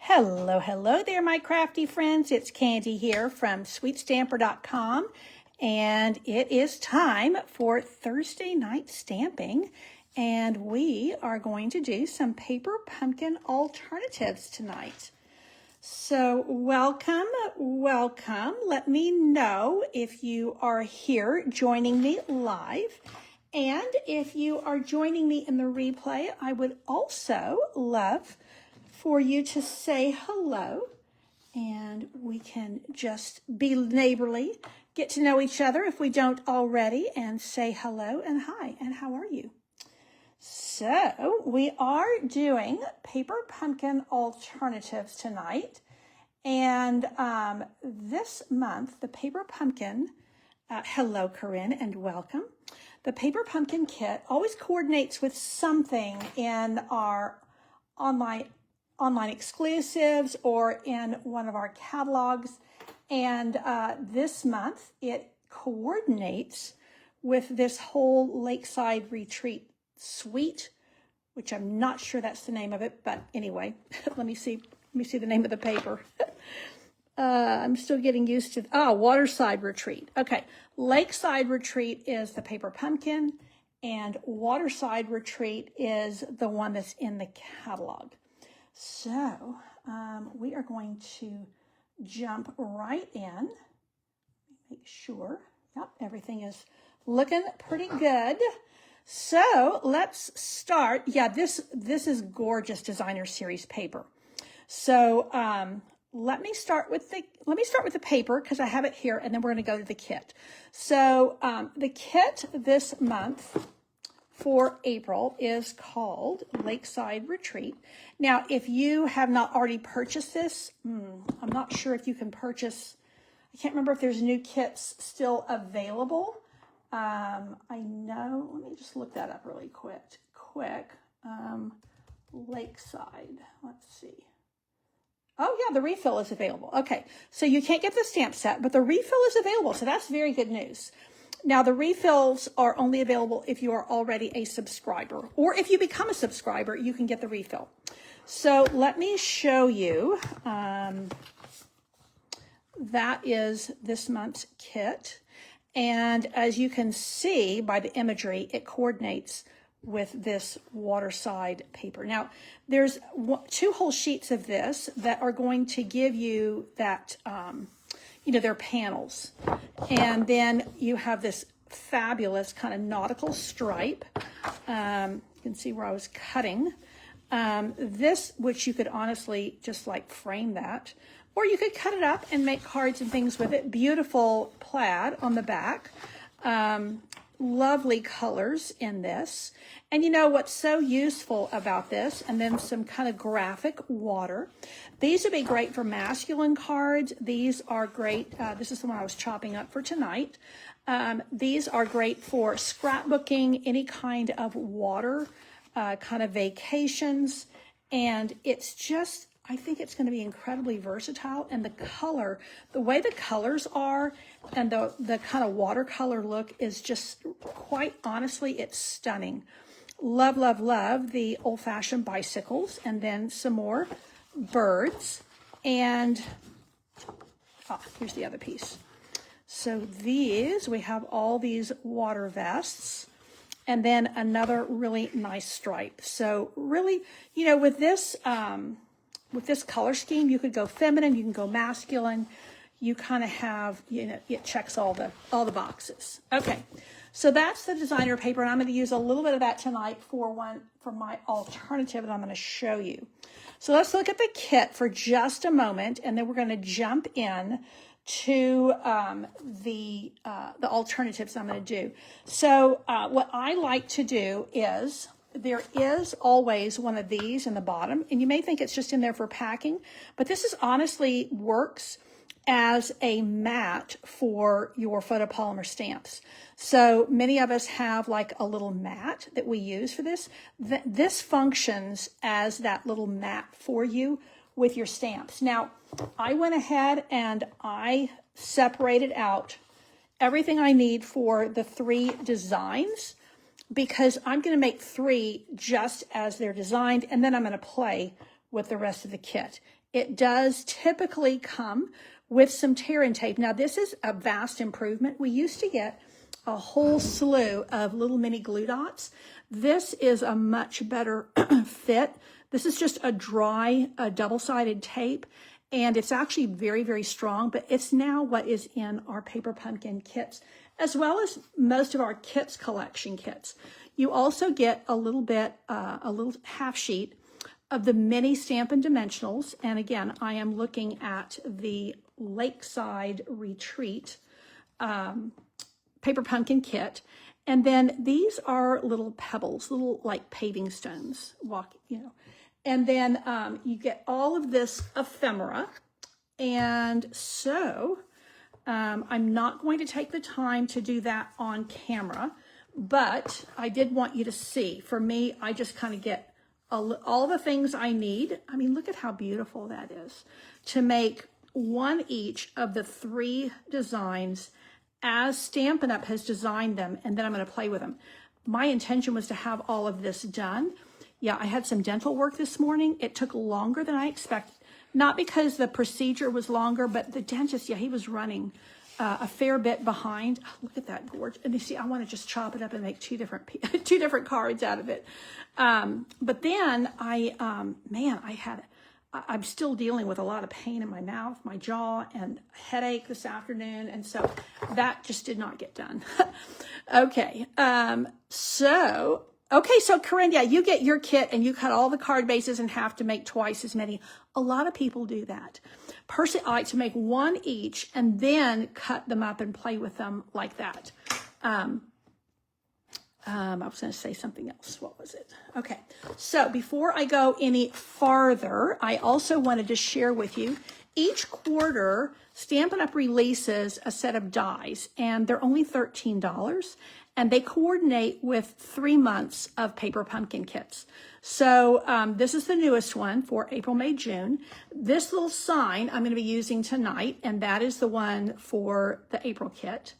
Hello, hello there, my crafty friends. It's Candy here from sweetstamper.com, and it is time for Thursday night stamping, and we are going to do some paper pumpkin alternatives tonight. So welcome, welcome. Let me know if you are here joining me live, and if you are joining me in the replay, I would also love for you to say hello, and we can just be neighborly, get to know each other if we don't already, and say hello and hi, and how are you? So we are doing paper pumpkin alternatives tonight, and this month, the paper pumpkin, hello Corinne, and welcome. The paper pumpkin kit always coordinates with something in our online exclusives or in one of our catalogs, and this month it coordinates with this whole Lakeside Retreat suite, which I'm not sure that's the name of it, but anyway, let me see the name of the paper. I'm still getting used to Waterside Retreat. Okay, Lakeside Retreat is the paper pumpkin, and Waterside Retreat is the one that's in the catalog. So we are going to jump right in. Make sure, yep, everything is looking pretty good. So let's start. Yeah, this is gorgeous designer series paper. So let me start with the paper because I have it here, and then we're going to go to the kit. So the kit this month for April is called Lakeside Retreat. Now, if you have not already purchased this, I'm not sure if you can purchase, I can't remember if there's new kits still available. I know, let me just look that up really quick. Lakeside, let's see. Oh yeah, the refill is available. Okay, so you can't get the stamp set, but the refill is available, so that's very good news. Now, the refills are only available if you are already a subscriber, or if you become a subscriber, you can get the refill. So let me show you. That is this month's kit. And as you can see by the imagery, it coordinates with this Waterside paper. Now, there's two whole sheets of this that are going to give you that, they're panels. And then you have this fabulous kind of nautical stripe. You can see where I was cutting. This, which you could honestly just like frame that, or you could cut it up and make cards and things with it. Beautiful plaid on the back. Lovely colors in this. And you know what's so useful about this, and then some kind of graphic water. These would be great for masculine cards. These are great. This is the one I was chopping up for tonight. These are great for scrapbooking, any kind of water, kind of vacations. And it's just, I think it's going to be incredibly versatile. And the color, the way the colors are, and the kind of watercolor look is just, quite honestly, it's stunning. Love, love, love the old-fashioned bicycles, and then some more birds. And here's the other piece. So these, we have all these water vests, and then another really nice stripe. So really, with this color scheme, you could go feminine, you can go masculine. You kind of have, it checks all the boxes. Okay, so that's the designer paper, and I'm going to use a little bit of that tonight for my alternative that I'm going to show you. So let's look at the kit for just a moment, and then we're going to jump in to the alternatives I'm going to do. So what I like to do is, there is always one of these in the bottom, and you may think it's just in there for packing, but this is honestly works as a mat for your photopolymer stamps. So many of us have like a little mat that we use for this. This functions as that little mat for you with your stamps. Now, I went ahead and I separated out everything I need for the 3 designs, because I'm going to make 3 just as they're designed, and then I'm going to play with the rest of the kit. it does typically come with some tear and tape. Now, this is a vast improvement. We used to get a whole slew of little mini glue dots. This is a much better fit. This is just a dry, double-sided tape, and it's actually very, very strong, but it's now what is in our Paper Pumpkin kits, as well as most of our kits collection kits. You also get a little bit, a little half sheet of the mini Stampin' Dimensionals. And again, I am looking at the Lakeside Retreat Paper Pumpkin kit. And then these are little pebbles, little like paving stones, And then you get all of this ephemera. And so I'm not going to take the time to do that on camera, but I did want you to see. For me, I just kind of get all the things I need. I mean, look at how beautiful that is, to make one each of the 3 designs as Stampin' Up! Has designed them, and then I'm going to play with them. My intention was to have all of this done. Yeah, I had some dental work this morning. It took longer than I expected, not because the procedure was longer, but the dentist, yeah, he was running a fair bit behind. Oh, look at that gorge. And you see, I want to just chop it up and make two different cards out of it. But then I'm still dealing with a lot of pain in my mouth, my jaw, and headache this afternoon. And so that just did not get done. Okay. So Corinne, yeah, you get your kit and you cut all the card bases and have to make twice as many. A lot of people do that. Personally, I like to make one each and then cut them up and play with them like that. I was going to say something else. What was it? Okay. So before I go any farther, I also wanted to share with you, each quarter, Stampin' Up! Releases a set of dies, and they're only $13, and they coordinate with 3 months of Paper Pumpkin kits. So this is the newest one for April, May, June. This little sign I'm going to be using tonight, and that is the one for the April kit.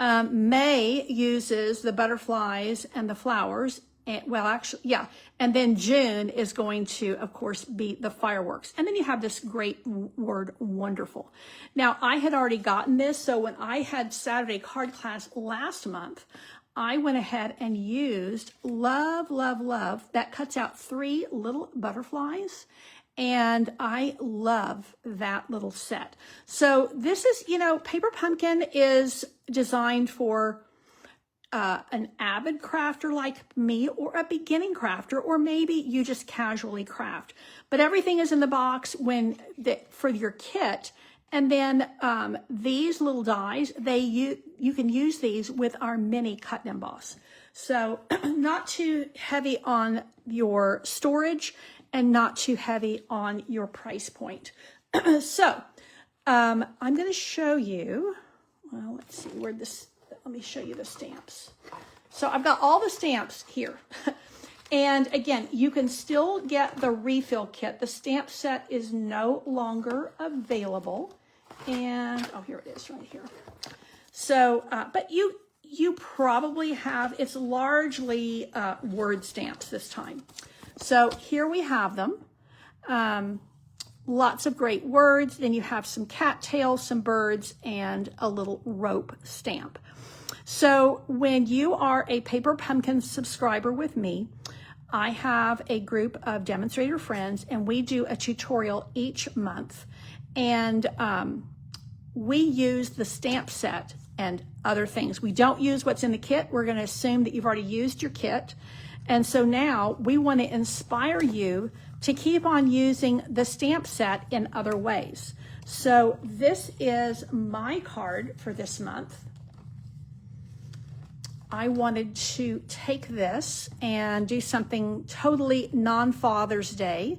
May uses the butterflies and the flowers. And then June is going to, of course, be the fireworks. And then you have this great word, wonderful. Now, I had already gotten this, so when I had Saturday card class last month, I went ahead and used Love, Love, Love. That cuts out 3 little butterflies. And I love that little set. So this is, Paper Pumpkin is designed for an avid crafter like me, or a beginning crafter, or maybe you just casually craft. But everything is in the box for your kit. And then these little dies, you can use these with our mini cut and emboss. So not too heavy on your storage and not too heavy on your price point. So I'm going to show you, well, let's see where let me show you the stamps. So I've got all the stamps here. And again, you can still get the refill kit. The stamp set is no longer available. And, oh, here it is right here. So, but you probably have, it's largely word stamps this time. So here we have them. Lots of great words. Then you have some cattails, some birds, and a little rope stamp. So when you are a Paper Pumpkin subscriber with me, I have a group of demonstrator friends, and we do a tutorial each month. And we use the stamp set and other things. We don't use what's in the kit. We're going to assume that you've already used your kit. And so now we want to inspire you to keep on using the stamp set in other ways. So this is my card for this month. I wanted to take this and do something totally non-Father's Day,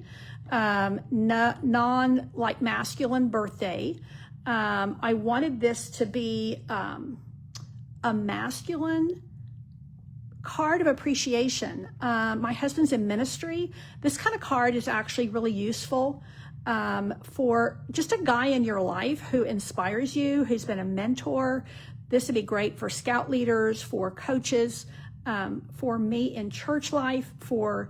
non-like masculine birthday. I wanted this to be a masculine card of appreciation. My husband's in ministry. This kind of card is actually really useful for just a guy in your life who inspires you, who's been a mentor. This would be great for scout leaders, for coaches, for me in church life, for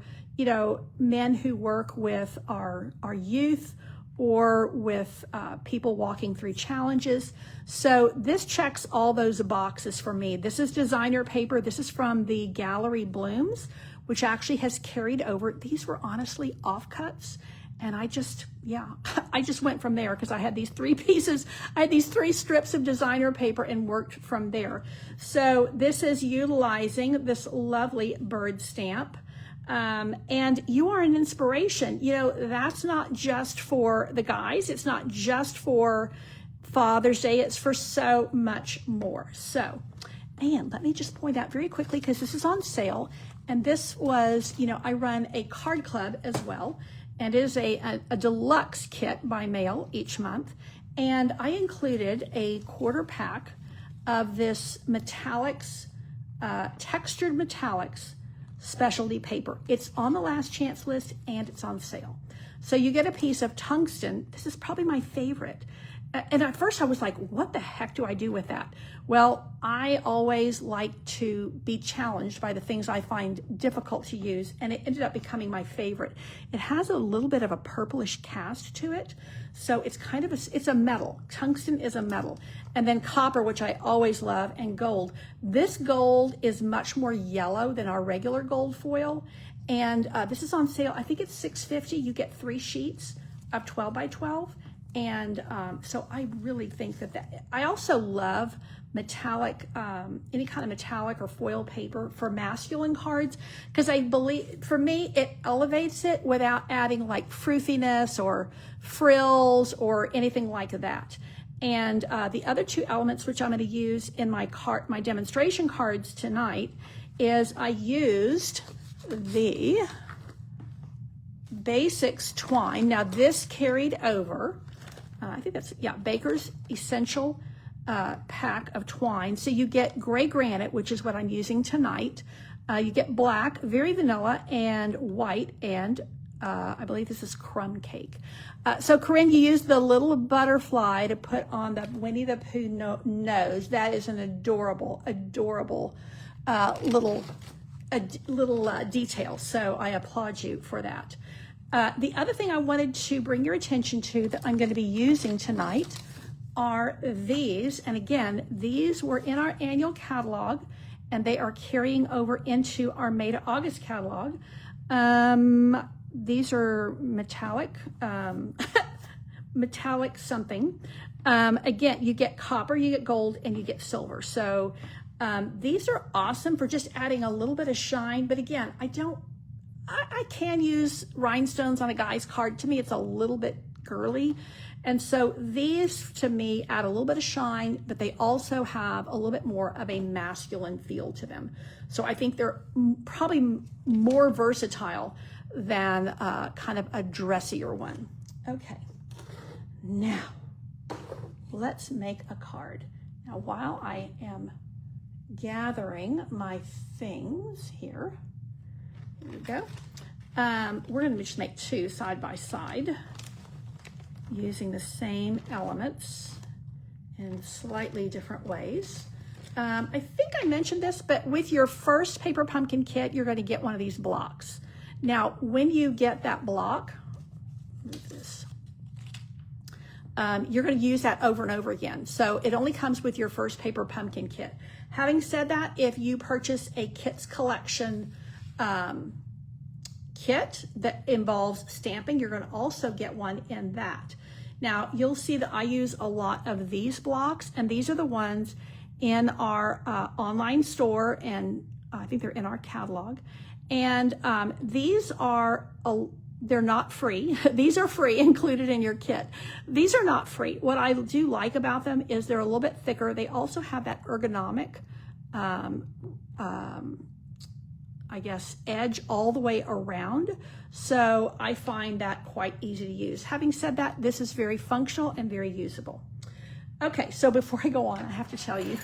men who work with our youth, or with people walking through challenges. So this checks all those boxes for me. This is designer paper. This is from the Gallery Blooms, which actually has carried over. These were honestly offcuts. And I just went from there because I had these 3 pieces. I had these 3 strips of designer paper and worked from there. So this is utilizing this lovely bird stamp. And you are an inspiration. You know, that's not just for the guys. It's not just for Father's Day. It's for so much more. So, and let me just point out very quickly, because this is on sale. And this was, you know, I run a card club as well. And it is a deluxe kit by mail each month. And I included a quarter pack of this metallics, textured metallics specialty paper. It's on the last chance list and it's on sale. So you get a piece of tungsten. This is probably my favorite. And at first I was like, what the heck do I do with that? Well, I always like to be challenged by the things I find difficult to use, and it ended up becoming my favorite. It has a little bit of a purplish cast to it. So it's kind of it's a metal. Tungsten is a metal. And then copper, which I always love, and gold. This gold is much more yellow than our regular gold foil. And this is on sale. I think it's $6.50. You get 3 sheets of 12 by 12. And so I really think that I also love metallic, any kind of metallic or foil paper for masculine cards, because I believe, for me, it elevates it without adding like fruthiness or frills or anything like that. And the other 2 elements which I'm going to use in my demonstration cards tonight is I used the Basics twine. Now this carried over. I think that's, yeah, Baker's Essential pack of twine. So you get gray granite, which is what I'm using tonight. You get black, very vanilla, and white, and I believe this is crumb cake. So Corinne, you used the little butterfly to put on the Winnie the Pooh nose. That is an adorable, adorable little detail. So I applaud you for that. The other thing I wanted to bring your attention to that I'm going to be using tonight are these. And again, these were in our annual catalog, and they are carrying over into our May to August catalog. These are metallic, metallic something. Again, you get copper, you get gold, and you get silver. So these are awesome for just adding a little bit of shine. But again, I can use rhinestones on a guy's card. To me, it's a little bit girly. And so these, to me, add a little bit of shine, but they also have a little bit more of a masculine feel to them. So I think they're probably more versatile than kind of a dressier one. Okay, now let's make a card. Now, while I am gathering my things here, here we go. We're going to just make 2 side by side using the same elements in slightly different ways. I think I mentioned this, but with your first paper pumpkin kit, you're going to get one of these blocks. Now, when you get that block, move this, you're going to use that over and over again. So it only comes with your first paper pumpkin kit. Having said that, if you purchase a Kits Collection kit that involves stamping, you're going to also get one in that. Now, you'll see that I use a lot of these blocks, and these are the ones in our online store, and I think they're in our catalog. And these are, they're not free. These are free, included in your kit. These are not free. What I do like about them is they're a little bit thicker. They also have that ergonomic, I guess, edge all the way around. So I find that quite easy to use. Having said that, this is very functional and very usable. Okay, so before I go on, I have to tell you,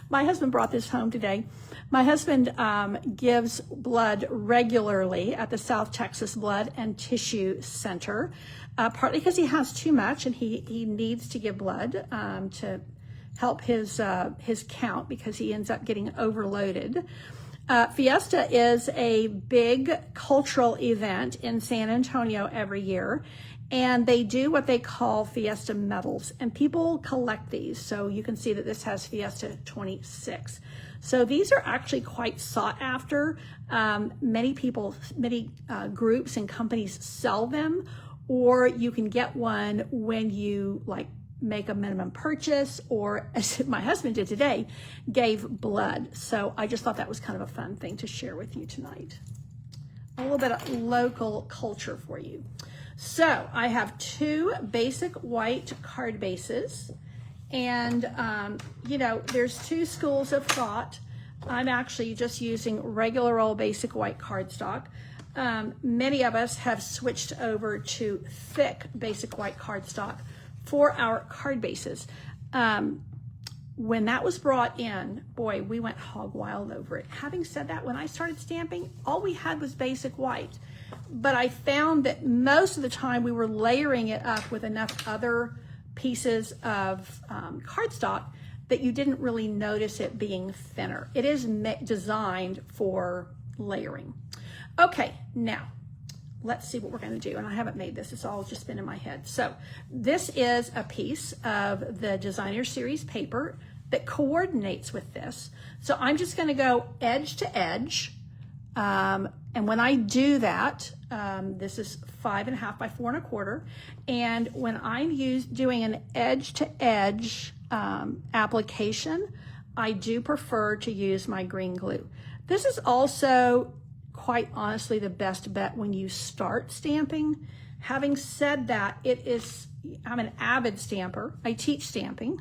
my husband brought this home today. My husband gives blood regularly at the South Texas Blood and Tissue Center, partly because he has too much and he needs to give blood to help his count, because he ends up getting overloaded. Fiesta is a big cultural event in San Antonio every year, And they do what they call Fiesta medals, and people collect these. So you can see that this has Fiesta 26. So these are actually quite sought after. Many groups and companies sell them, or you can get one when you make a minimum purchase, or as my husband did today, gave blood. So I just thought that was kind of a fun thing to share with you tonight. A little bit of local culture for you. So I have 2 basic white card bases, and there's 2 schools of thought. I'm actually just using regular old basic white cardstock. Many of us have switched over to thick basic white cardstock for our card bases. When that was brought in, boy, we went hog wild over it. Having said that, when I started stamping, all we had was basic white. But I found that most of the time we were layering it up with enough other pieces of cardstock that you didn't really notice it being thinner. It is designed for layering. Okay, now let's see what we're going to do. And I haven't made this, it's all just been in my head. So this is a piece of the Designer Series paper that coordinates with this. So I'm just going to go edge to edge. And when I do that, this is 5.5 by 4.25. And when I'm doing an edge to edge application, I do prefer to use my green glue. This is also, quite honestly, the best bet when you start stamping. Having said that, I'm an avid stamper. I teach stamping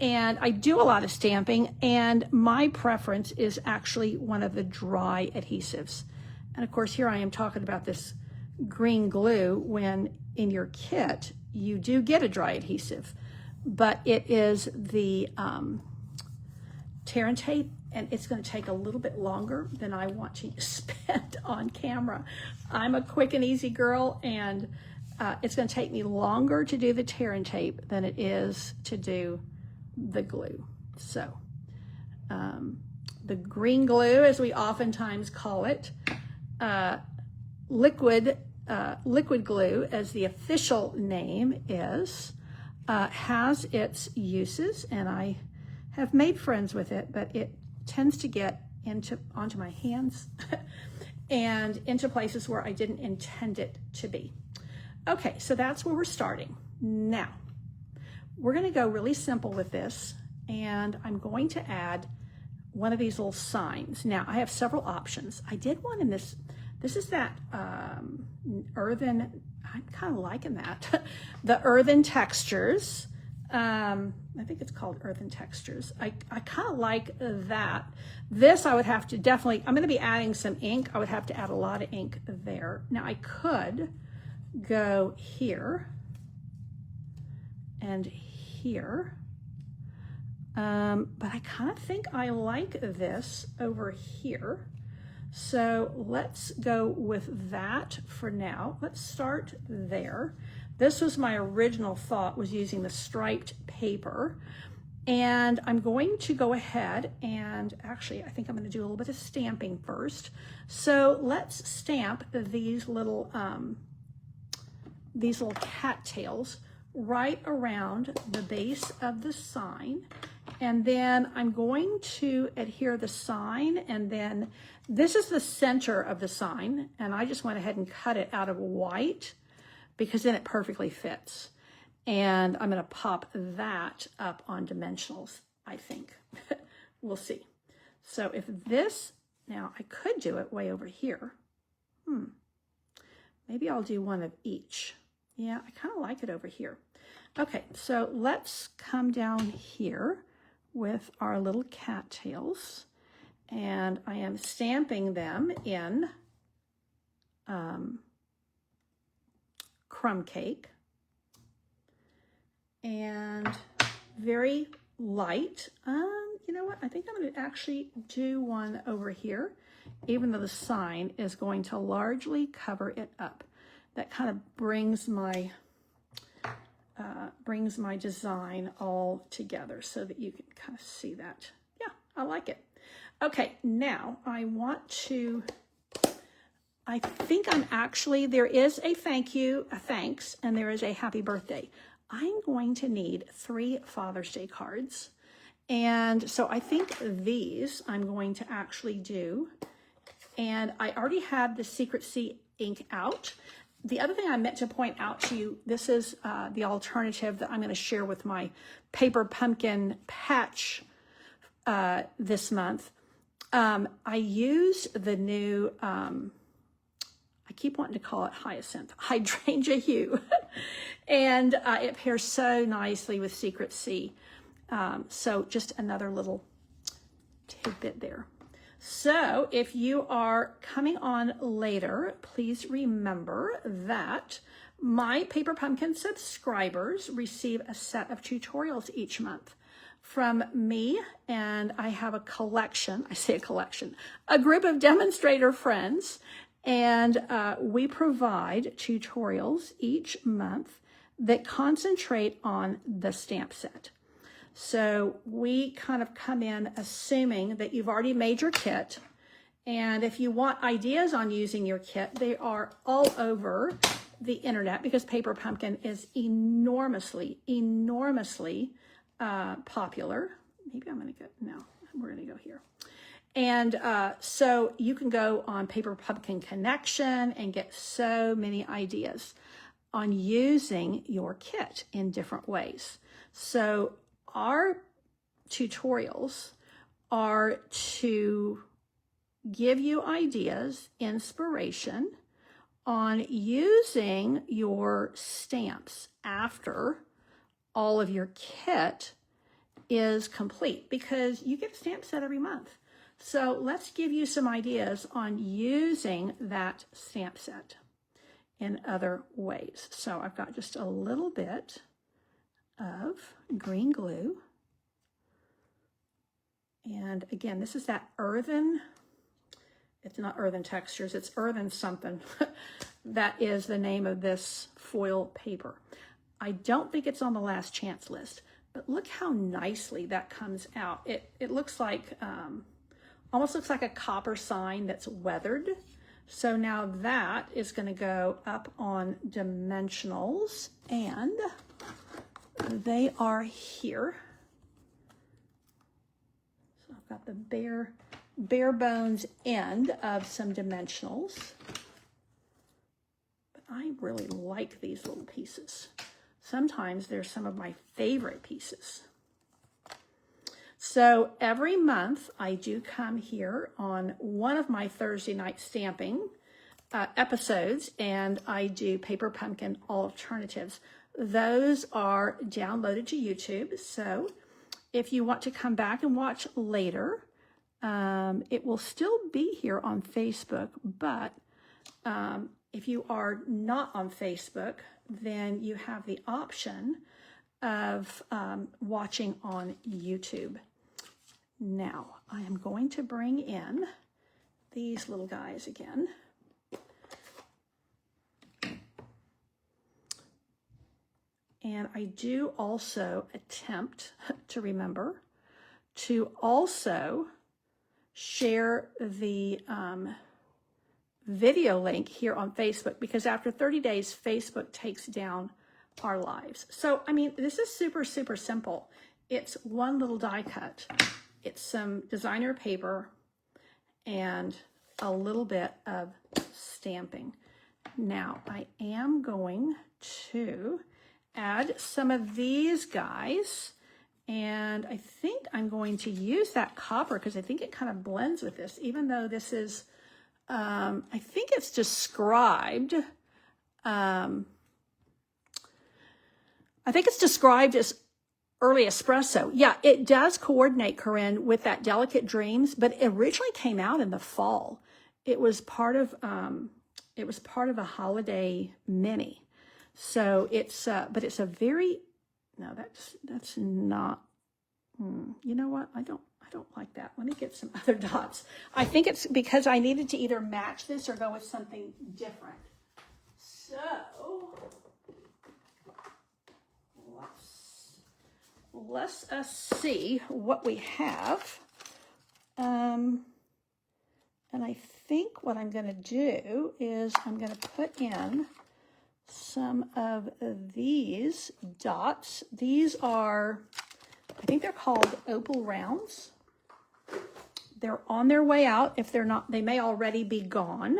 and I do a lot of stamping, and my preference is actually one of the dry adhesives. And of course, here I am talking about this green glue when in your kit you do get a dry adhesive, but it is the tear and tape, and it's going to take a little bit longer than I want to spend on camera. I'm a quick and easy girl, and it's going to take me longer to do the tear and tape than it is to do the glue. So the green glue, as we oftentimes call it, liquid glue, as the official name is, has its uses, and I have made friends with it, but it tends to get onto my hands and into places where I didn't intend it to be. Okay, so that's where we're starting. Now, we're going to go really simple with this, and I'm going to add one of these little signs. Now, I have several options. I did one in this is that earthen, I'm kind of liking that, the earthen textures. I think it's called earthen textures. I kind of like that. This I would have to definitely, I'm going to be adding some ink. I would have to add a lot of ink there. Now I could go here and here, but I kind of think I like this over here. So let's go with that for now. Let's start there. This was my original thought, was using the striped paper. And I'm going to go ahead and actually, I think I'm going to do a little bit of stamping first. So let's stamp these little cattails right around the base of the sign. And then I'm going to adhere the sign, and then this is the center of the sign, and I just went ahead and cut it out of white because then it perfectly fits. And I'm going to pop that up on dimensionals, I think. We'll see. So if this, now I could do it way over here. Maybe I'll do one of each. Yeah, I kind of like it over here. Okay, so let's come down here with our little cattails, and I am stamping them in crumb cake, and very light. You know what? I think I'm going to actually do one over here, even though the sign is going to largely cover it up. That kind of brings my design all together so that you can kind of see that. Yeah, I like it. Okay, now I want to I think there is a thank you, a thanks, and there is a happy birthday. I'm going to need 3 Father's Day cards. And so I think these I'm going to actually do. And I already have the Secret Sea ink out. The other thing I meant to point out to you, this is the alternative that I'm going to share with my paper pumpkin patch this month. I used the new, I keep wanting to call it hyacinth, hydrangea hue. And it pairs so nicely with Secret Sea. So just another little tidbit there. So if you are coming on later, please remember that my Paper Pumpkin subscribers receive a set of tutorials each month from me, and I have a collection, a group of demonstrator friends, and we provide tutorials each month that concentrate on the stamp set. So we kind of come in assuming that you've already made your kit. And if you want ideas on using your kit, they are all over the internet because Paper Pumpkin is enormously popular. Maybe I'm going to go, no, we're going to go here. And so you can go on Paper Pumpkin Connection and get so many ideas on using your kit in different ways. So our tutorials are to give you ideas, inspiration on using your stamps after all of your kit is complete, because you get a stamp set every month. So let's give you some ideas on using that stamp set in other ways. So I've got just a little bit of green glue. And again, this is that earthen, it's not earthen textures, it's earthen something. That is the name of this foil paper. I don't think it's on the last chance list, but look how nicely that comes out. It looks like, almost looks like a copper sign that's weathered. So now that is going to go up on dimensionals, and they are here. So I've got the bare bones end of some dimensionals. But I really like these little pieces. Sometimes they're some of my favorite pieces. So every month I do come here on one of my Thursday night stamping episodes, and I do Paper Pumpkin Alternatives. Those are downloaded to YouTube. So if you want to come back and watch later, it will still be here on Facebook. But if you are not on Facebook, then you have the option of watching on YouTube. Now, I am going to bring in these little guys again. And I do also attempt to remember to also share the video link here on Facebook, because after 30 days, Facebook takes down our lives. So, I mean, this is super, super simple. It's one little die cut. It's some designer paper and a little bit of stamping. Now, I am going to add some of these guys, and I think I'm going to use that copper because I think it kind of blends with this, even though this is, I think it's described, I think it's described as early espresso. Yeah, it does coordinate, Corinne, with that Delicate Dreams, but it originally came out in the fall. It was part of a holiday mini. So it's, but it's a very, no, that's not, you know what? I don't like that. Let me get some other dots. I think it's because I needed to either match this or go with something different. So let's see what we have. And I think what I'm going to do is I'm going to put in some of these dots. These are, I think they're called opal rounds. They're on their way out. If they're not, they may already be gone.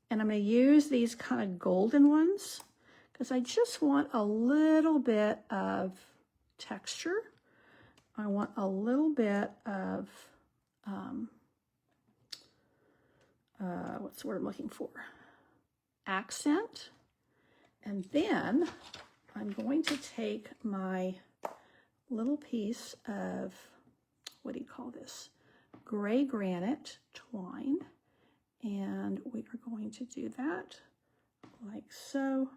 And I'm going to use these kind of golden ones because I just want a little bit of texture. I want a little bit of, what's the word I'm looking for? Accent. And then I'm going to take my little piece of, what do you call this? Gray granite twine. And we are going to do that like so.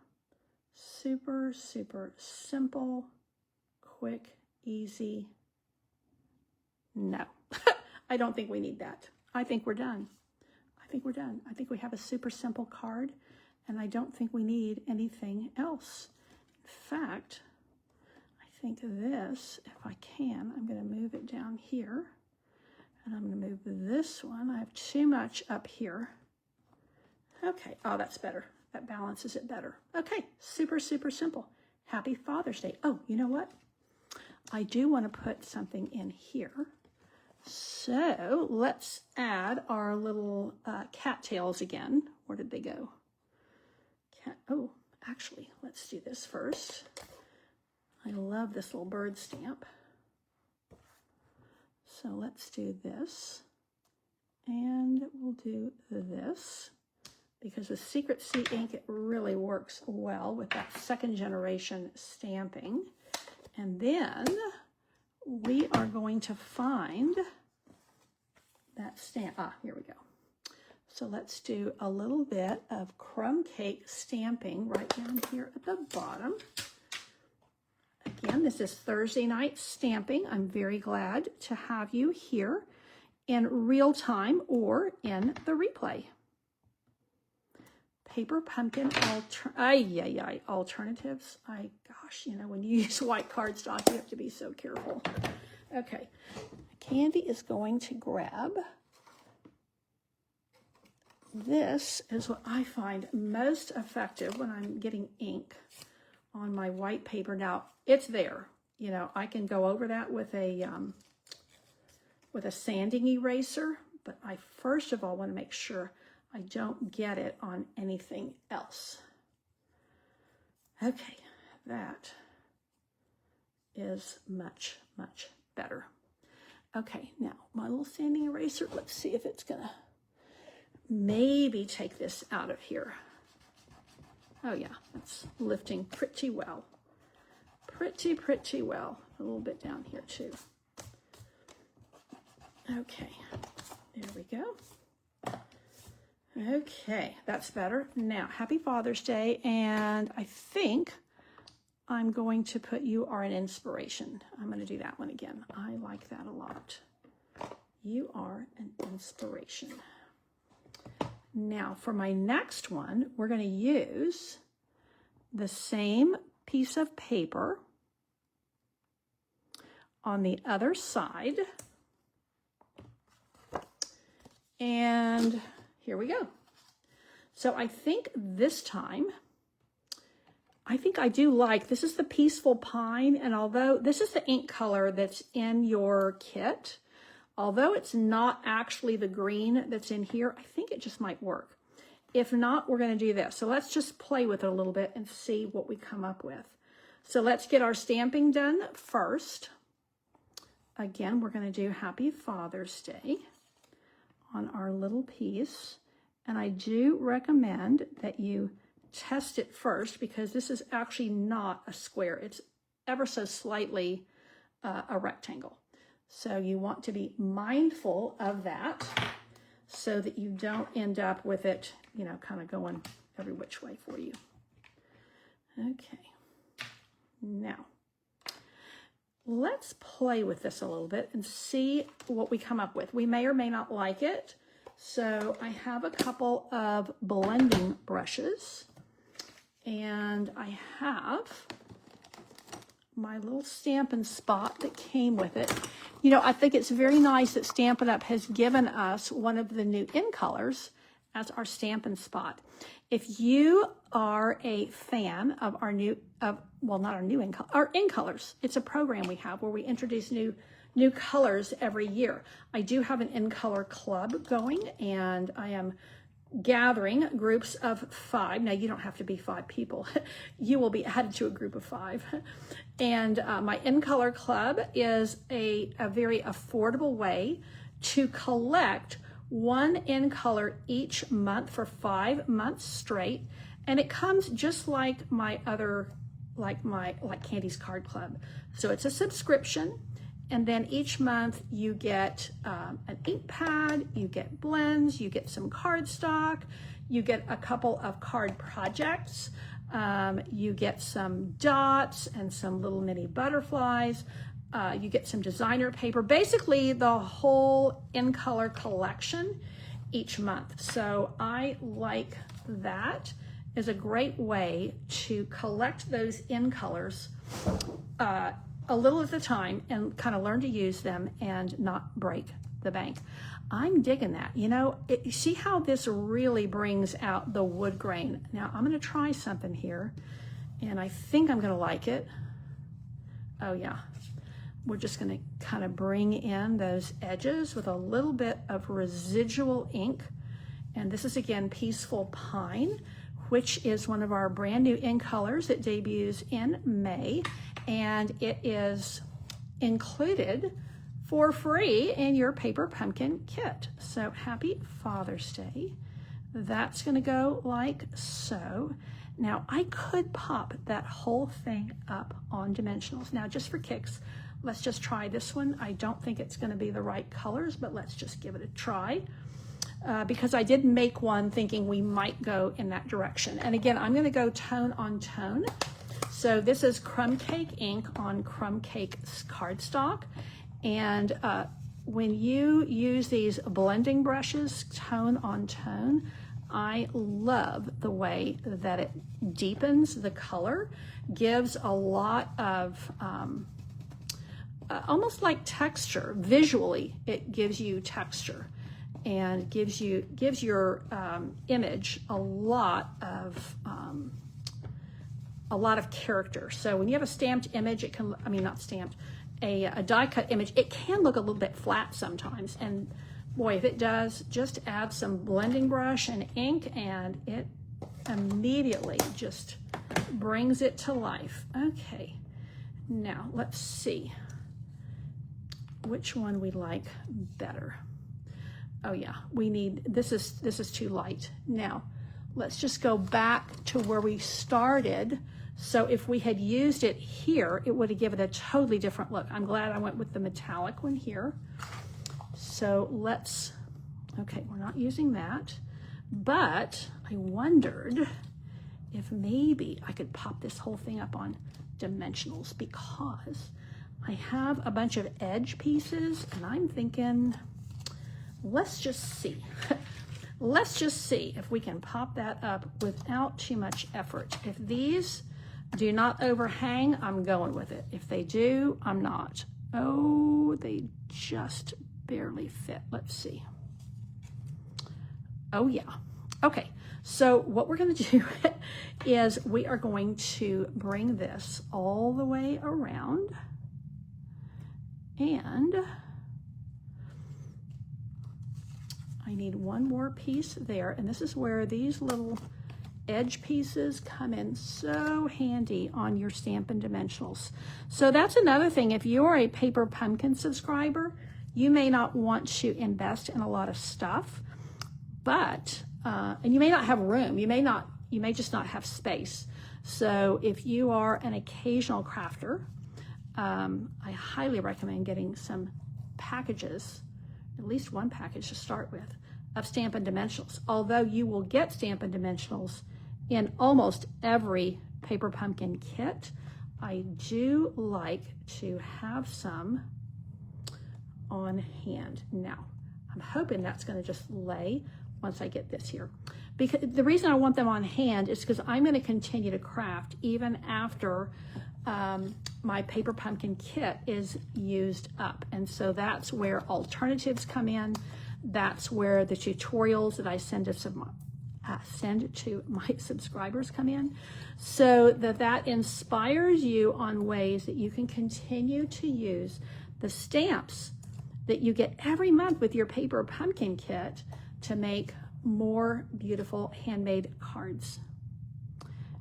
Super, super simple, quick, easy. No, I don't think we need that. I think we're done. I think we're done. I think we have a super simple card, and I don't think we need anything else. In fact, I think this, if I can, I'm going to move it down here. And I'm going to move this one. I have too much up here. Okay. Oh, that's better. That balances it better. Okay. Super, super simple. Happy Father's Day. Oh, you know what? I do want to put something in here. So let's add our little cattails again. Where did they go? Oh, actually, let's do this first. I love this little bird stamp. So let's do this, and we'll do this, because with Secret Sea ink, it really works well with that second generation stamping. And then we are going to find that stamp. Ah, here we go. So let's do a little bit of crumb cake stamping right down here at the bottom. Again, this is Thursday night stamping. I'm very glad to have you here in real time or in the replay. Paper pumpkin alternatives. Gosh, you know, when you use white cardstock, you have to be so careful. Okay, Candy is going to grab. This is what I find most effective when I'm getting ink on my white paper. Now, it's there. You know, I can go over that with a sanding eraser, but I first of all want to make sure I don't get it on anything else. Okay, that is much, much better. Okay, now my little sanding eraser, let's see if it's gonna maybe take this out of here. Oh yeah, it's lifting pretty well. Pretty well. A little bit down here too. Okay, there we go. Okay, that's better. Now, happy Father's Day, and I think I'm going to put You Are an Inspiration. I'm going to do that one again. I like that a lot. You are an inspiration. Now, for my next one, we're going to use the same piece of paper on the other side. And here we go. So I think this time, I think I do like, this is the Peaceful Pine, and although this is the ink color that's in your kit, although it's not actually the green that's in here, I think it just might work. If not, we're going to do this. So let's just play with it a little bit and see what we come up with. So let's get our stamping done first. Again, we're going to do Happy Father's Day on our little piece. And I do recommend that you test it first, because this is actually not a square. It's ever so slightly a rectangle. So you want to be mindful of that so that you don't end up with it, you know, kind of going every which way for you. Okay. Now, let's play with this a little bit and see what we come up with. We may or may not like it. So I have a couple of blending brushes, and I have my little Stampin' Spot that came with it. You know, I think it's very nice that Stampin' Up! Has given us one of the new in colors as our Stampin' Spot. If you are a fan of our new, well, not our new in color, our in colors, it's a program we have where we introduce new colors every year. I do have an in color club going, and I am gathering groups of 5. Now, you don't have to be 5 people. You will be added to a group of 5. And my in color club is a very affordable way to collect one in color each month for 5 months straight. And it comes just like my other, like Candy's Card Club. So it's a subscription. And then each month you get an ink pad, you get blends, you get some cardstock, you get a couple of card projects, you get some dots and some little mini butterflies, you get some designer paper, basically the whole in color collection each month. So I like that as a great way to collect those in colors a little at a time and kind of learn to use them and not break the bank. I'm digging that. You know, you see how this really brings out the wood grain. Now I'm going to try something here, and I think I'm going to like it. Oh yeah. We're just going to kind of bring in those edges with a little bit of residual ink. And this is again Peaceful Pine, which is one of our brand new in colors that debuts in May. And it is included for free in your paper pumpkin kit. So happy Father's Day. That's going to go like so. Now I could pop that whole thing up on dimensionals. Now just for kicks, let's just try this one. I don't think it's going to be the right colors, but let's just give it a try. Because I did make one thinking we might go in that direction. And again, I'm going to go tone on tone. So this is Crumb Cake ink on Crumb Cake cardstock. And when you use these blending brushes, tone on tone, I love the way that it deepens the color, gives a lot of almost like texture. Visually, it gives you texture and gives your image a lot of character. So when you have a stamped image, it can, I mean, not stamped, a die cut image, it can look a little bit flat sometimes. And boy, if it does, just add some blending brush and ink and it immediately just brings it to life. Okay, now let's see which one we like better. Oh yeah, we need, this is too light. Now, let's just go back to where we started. So if we had used it here, it would have given a totally different look. I'm glad I went with the metallic one here. So let's, okay, we're not using that, but I wondered if maybe I could pop this whole thing up on dimensionals because I have a bunch of edge pieces and I'm thinking, let's just see. Let's just see if we can pop that up without too much effort. If these do not overhang, I'm going with it. If they do, I'm not. Oh, they just barely fit. Let's see. Oh yeah. Okay, so what we're going to do is we are going to bring this all the way around, and I need one more piece there, and this is where these little edge pieces come in so handy on your Stampin' Dimensionals. So that's another thing. If you're a Paper Pumpkin subscriber, you may not want to invest in a lot of stuff, but and you may not have room. You may just not have space. So if you are an occasional crafter, I highly recommend getting some packages, at least one package to start with, of Stampin' Dimensionals. Although you will get Stampin' Dimensionals in almost every Paper Pumpkin kit, I do like to have some on hand. Now, I'm hoping that's going to just lay once I get this here. Because the reason I want them on hand is because I'm going to continue to craft even after my paper pumpkin kit is used up. And so that's where alternatives come in. That's where the tutorials that I send to my subscribers come in, so that inspires you on ways that you can continue to use the stamps that you get every month with your paper pumpkin kit to make more beautiful handmade cards.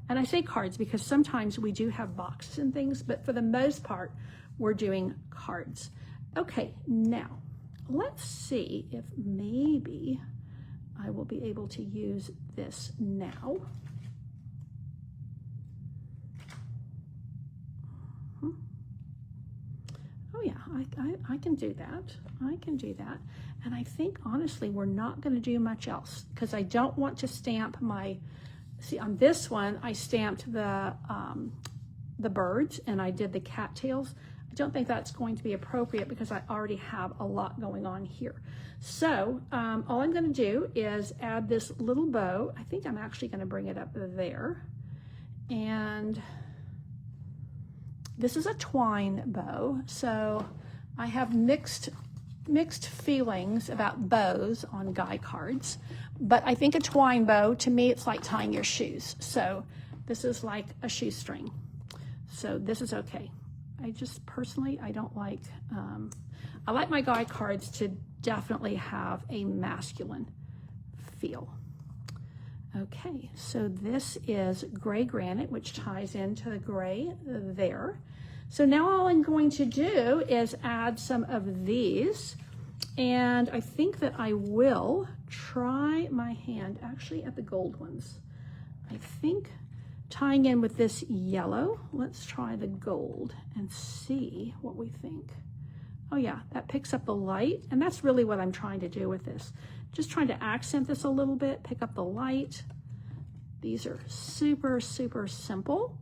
And I say cards because sometimes we do have boxes and things, but for the most part, we're doing cards. Okay, now let's see if maybe I will be able to use this now. Oh yeah, I can do that. I can do that. And I think honestly, we're not going to do much else because I don't want to stamp my, see on this one, I stamped the birds and I did the cattails. I don't think that's going to be appropriate because I already have a lot going on here. So all I'm going to do is add this little bow. I think I'm actually going to bring it up there. And this is a twine bow. So I have mixed feelings about bows on guy cards, but I think a twine bow, to me, it's like tying your shoes. So this is like a shoestring. So this is okay. I just personally, I don't like, I like my guy cards to definitely have a masculine feel. Okay, so this is gray granite, which ties into the gray there. So now all I'm going to do is add some of these, and I think that I will try my hand actually at the gold ones. I think tying in with this yellow, let's try the gold and see what we think. Oh yeah, that picks up the light, and that's really what I'm trying to do with this. Just trying to accent this a little bit, pick up the light. These are super, super simple,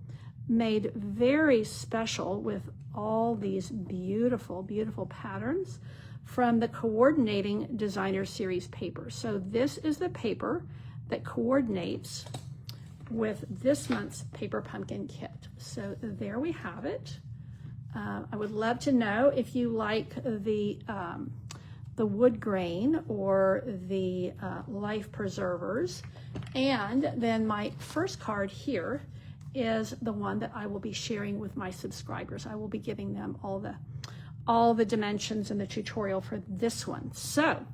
made very special with all these beautiful, beautiful patterns from the Coordinating Designer Series paper. So this is the paper that coordinates with this month's paper pumpkin kit. So there we have it. I would love to know if you like the wood grain or the life preservers. And then my first card here is the one that I will be sharing with my subscribers. I will be giving them all the dimensions in the tutorial for this one. So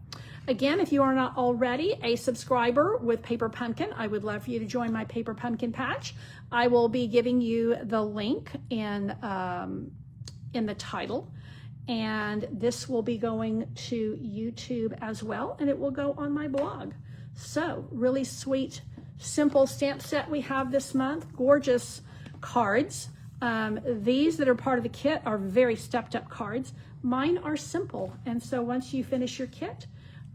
again, if you are not already a subscriber with Paper Pumpkin, I would love for you to join my Paper Pumpkin patch. I will be giving you the link in the title, and this will be going to YouTube as well, and it will go on my blog. So really sweet, simple stamp set we have this month. Gorgeous cards. These that are part of the kit are very stepped up cards. Mine are simple, and so once you finish your kit,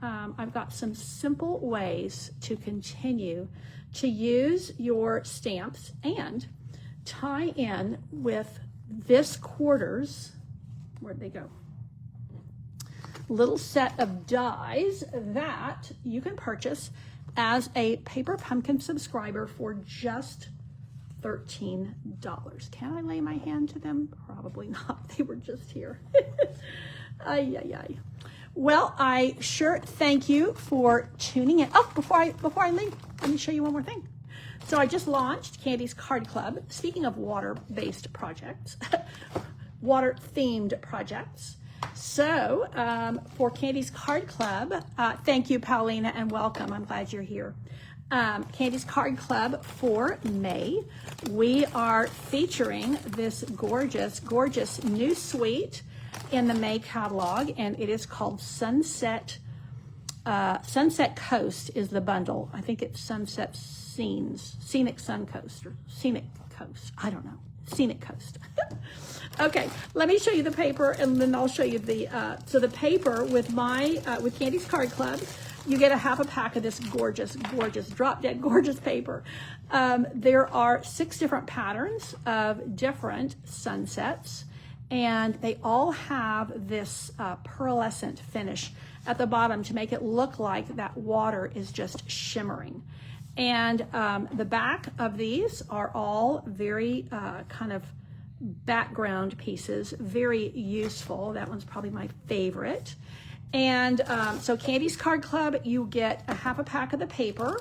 I've got some simple ways to continue to use your stamps and tie in with this quarters, where'd they go? Little set of dies that you can purchase as a Paper Pumpkin subscriber for just $13. Can I lay my hand to them? Probably not. They were just here. Ay, ay, ay. Well, I sure thank you for tuning in. Oh, before I leave, let me show you one more thing. So I just launched Candy's Card Club. Speaking of water-based projects, water-themed projects. So for Candy's Card Club, thank you, Paulina, and welcome. I'm glad you're here. Candy's Card Club for May, we are featuring this gorgeous, gorgeous new suite in the May catalog, and it is called Sunset Coast is the bundle. I think it's Sunset Scenes, Scenic Sun Coast, or Scenic Coast. I don't know. Scenic Coast. Okay, let me show you the paper, and then I'll show you the, so the paper with with Candy's Card Club, you get a half a pack of this gorgeous, gorgeous, drop-dead gorgeous paper. There are 6 different patterns of different sunsets, and they all have this pearlescent finish at the bottom to make it look like that water is just shimmering. And the back of these are all very kind of background pieces. Very useful. That one's probably my favorite. And so Candy's Card Club, you get a half a pack of the paper,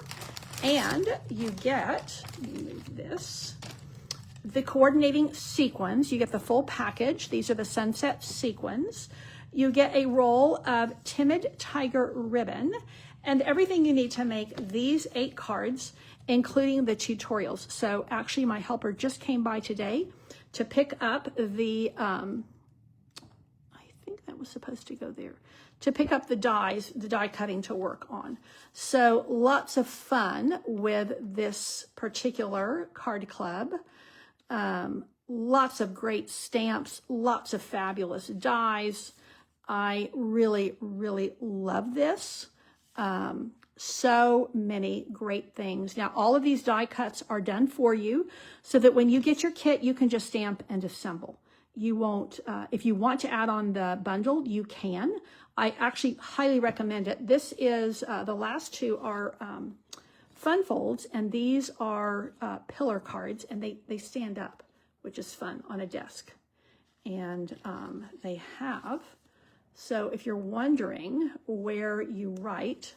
and you get, let me move this, the coordinating sequins. You get the full package. These are the sunset sequins. You get a roll of Timid Tiger ribbon and everything you need to make these 8 cards, including the tutorials. So actually my helper just came by today to pick up the, I think that was supposed to go there, to pick up the dies, the die cutting to work on. So lots of fun with this particular card club. Lots of great stamps, lots of fabulous dies. I really, really love this. So many great things. Now, all of these die cuts are done for you so that when you get your kit, you can just stamp and assemble. You won't, if you want to add on the bundle, you can. I actually highly recommend it. This is, the last 2 are fun folds, and these are pillar cards, and they stand up, which is fun on a desk. And they have, so if you're wondering where you write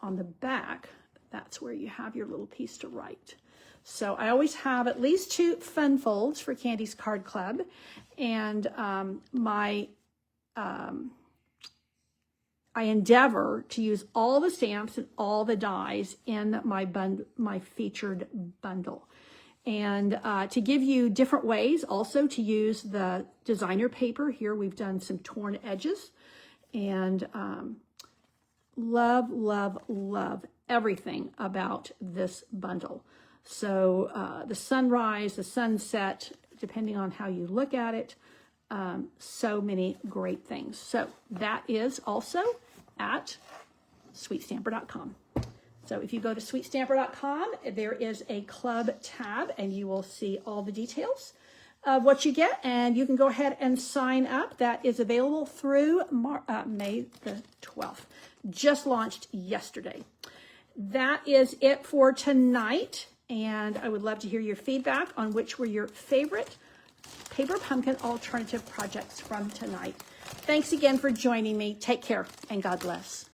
on the back, that's where you have your little piece to write. So I always have at least 2 fun folds for Candy's Card Club, and I endeavor to use all the stamps and all the dies in my featured bundle. And to give you different ways also to use the designer paper. Here we've done some torn edges, and love, love, love everything about this bundle. So the sunrise, the sunset, depending on how you look at it, so many great things. So that is also at sweetstamper.com. So if you go to sweetstamper.com, there is a club tab, and you will see all the details of what you get, and you can go ahead and sign up. That is available through May the 12th. Just launched yesterday. That is it for tonight, and I would love to hear your feedback on which were your favorite Paper Pumpkin alternative projects from tonight. Thanks again for joining me. Take care, and God bless.